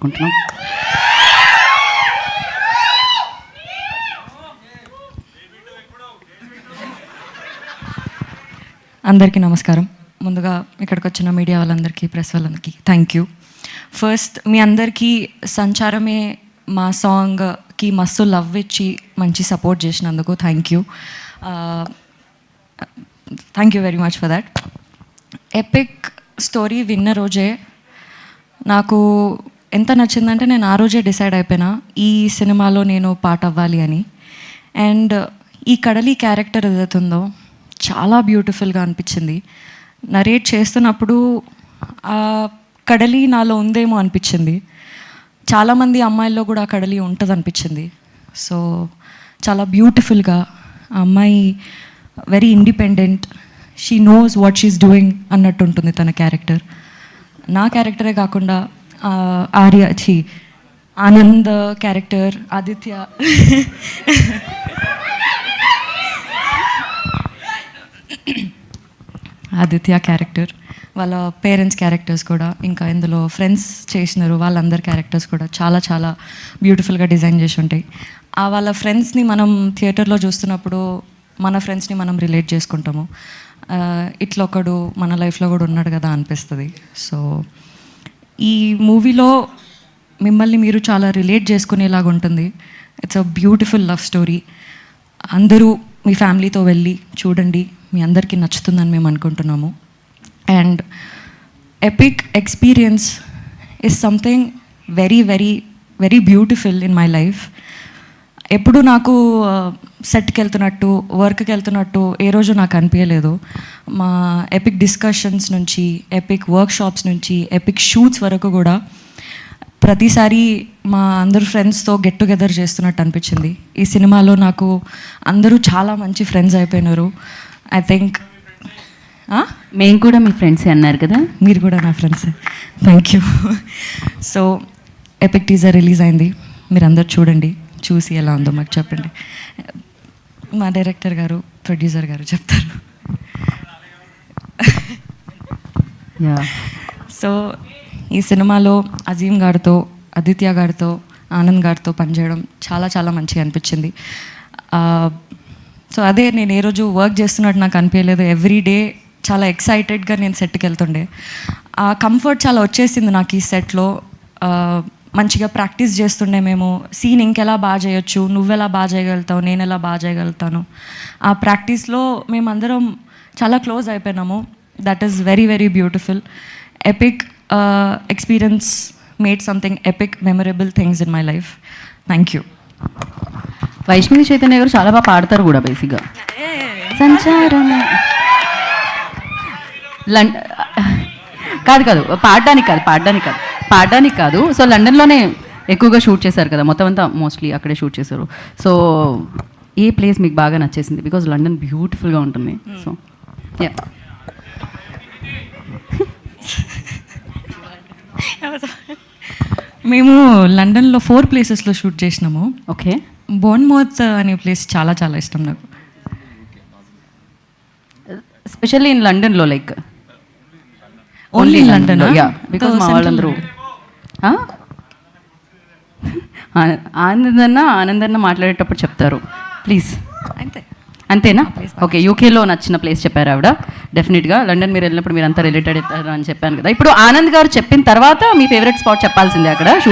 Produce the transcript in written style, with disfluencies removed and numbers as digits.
కోరుకుంటున్నాం. అందరికీ నమస్కారం. ముందుగా ఇక్కడికి వచ్చిన మీడియా వాళ్ళందరికీ, ప్రెస్ వాళ్ళందరికీ థ్యాంక్ యూ. ఫస్ట్ మీ అందరికీ సంచారమే మా సాంగ్కి మస్తు లవ్ ఇచ్చి మంచి సపోర్ట్ చేసినందుకు thank you very much for that. Epic story విన్న రోజే నాకు ఎంత నచ్చిందంటే నేను ఆ రోజే డిసైడ్ అయిపోయినా ఈ సినిమాలో నేను పార్ట్ అవ్వాలి అని. అండ్ ఈ కడలి క్యారెక్టర్ ఏదైతుందో చాలా బ్యూటిఫుల్గా అనిపించింది. నరేట్ చేస్తున్నప్పుడు ఆ కడలి నాలో ఉందేమో అనిపించింది. చాలామంది అమ్మాయిల్లో కూడా ఆ కడలి ఉంటుంది అనిపించింది. సో చాలా బ్యూటిఫుల్గా ఆ అమ్మాయి very independent, she knows what she is doing అన్నట్టు ఉంటుంది తన క్యారెక్టర్. నా క్యారెక్టరే కాకుండా ఆనంద్ క్యారెక్టర్, ఆదిత్య క్యారెక్టర్, వాళ్ళ పేరెంట్స్ క్యారెక్టర్స్ కూడా, ఇంకా ఇందులో ఫ్రెండ్స్ చేసినారు వాళ్ళందరి క్యారెక్టర్స్ కూడా చాలా చాలా బ్యూటిఫుల్గా డిజైన్ చేసి ఉంటాయి. వాళ్ళ ఫ్రెండ్స్ని మనం థియేటర్లో చూస్తున్నప్పుడు మన ఫ్రెండ్స్ని మనం రిలేట్ చేసుకుంటాము. ఇట్లా ఒకడు మన లైఫ్లో కూడా ఉన్నాడు కదా అనిపిస్తుంది. సో ఈ మూవీలో మిమ్మల్ని మీరు చాలా రిలేట్ చేసుకునేలాగా ఉంటుంది. It's a beautiful love story. అందరూ మీ ఫ్యామిలీతో వెళ్ళి చూడండి, మీ అందరికీ నచ్చుతుందని మేము అనుకుంటున్నాము. And epic experience is something very very very beautiful in my life. ఎప్పుడు నాకు సెట్కి వెళ్తున్నట్టు, వర్క్కి వెళ్తున్నట్టు ఏ రోజు నాకు అనిపించలేదు. మా ఎపిక్ డిస్కషన్స్ నుంచి, ఎపిక్ వర్క్షాప్స్ నుంచి, ఎపిక్ షూట్స్ వరకు కూడా ప్రతిసారి మా అందరు ఫ్రెండ్స్తో గెట్ టుగెదర్ చేస్తున్నట్టు అనిపించింది. ఈ సినిమాలో నాకు అందరూ చాలా మంచి ఫ్రెండ్స్ అయిపోయినారు. ఐ థింక్ మేము కూడా మీ ఫ్రెండ్సే అన్నారు కదా. మీరు కూడా నా ఫ్రెండ్సే. Thank you. So epic teaser release అయింది, మీరు అందరు చూడండి. చూసి ఎలా ఉందో మాకు చెప్పండి. మా డైరెక్టర్ గారు, ప్రొడ్యూసర్ గారు చెప్తారు. సో ఈ సినిమాలో అజీమ్ గారితో, ఆదిత్య గారితో, ఆనంద్ గారితో పనిచేయడం చాలా చాలా మంచిగా అనిపించింది. సో అదే నేను ఏ రోజు వర్క్ చేస్తున్నట్టు నాకు అనిపించలేదు. ఎవ్రీ డే చాలా ఎక్సైటెడ్గా నేను సెట్కి వెళ్తుండే. ఆ కంఫర్ట్ చాలా వచ్చేసింది నాకు ఈ సెట్లో. మంచిగా ప్రాక్టీస్ చేస్తుండే మేము. సీన్ ఇంకెలా బాగా చేయొచ్చు, నువ్వెలా బాగా చేయగలుగుతావు, నేను ఎలా బాగా చేయగలుగుతాను. ఆ ప్రాక్టీస్లో మేమందరం చాలా క్లోజ్ అయిపోయినాము. That is very very beautiful. Epic experience made something epic memorable things in my life. Thank you. Vaishnavi Chaitanya గారు చాలా బాగా పాడతారు కూడా బేసిక్గా. సంచారం కాదు పాడడానికి కాదు. సో లండన్లోనే ఎక్కువగా షూట్ చేశారు కదా, మొత్తం అంతా మోస్ట్లీ అక్కడే షూట్ చేశారు. సో ఏ ప్లేస్ మీకు బాగా నచ్చేసింది? బికాజ్ లండన్ బ్యూటిఫుల్గా ఉంటుంది. సో మేము లండన్లో 4 ప్లేసెస్లో షూట్ చేసినాము. ఓకే. బోర్న్మౌత్ అనే ప్లేస్ చాలా చాలా ఇష్టం నాకు. స్పెషల్లీ ఇన్ లండన్లో, లైక్ ఓన్లీ లండన్. బికాజ్ మా వాళ్ళందరూ ఆనందన్న మాట్లాడేటప్పుడు చెప్తారు. ప్లీజ్. అంతేనా? ఓకే. యూకేలో నచ్చిన ప్లేస్ చెప్పారు ఆవిడ. డెఫినెట్గా లండన్ మీరు వెళ్ళినప్పుడు మీరు అంతా రిలేటెడ్ అవుతారు అని చెప్పాను కదా. ఇప్పుడు ఆనంద్ గారు చెప్పిన తర్వాత మీ ఫేవరెట్ స్పాట్ చెప్పాల్సిందే అక్కడ.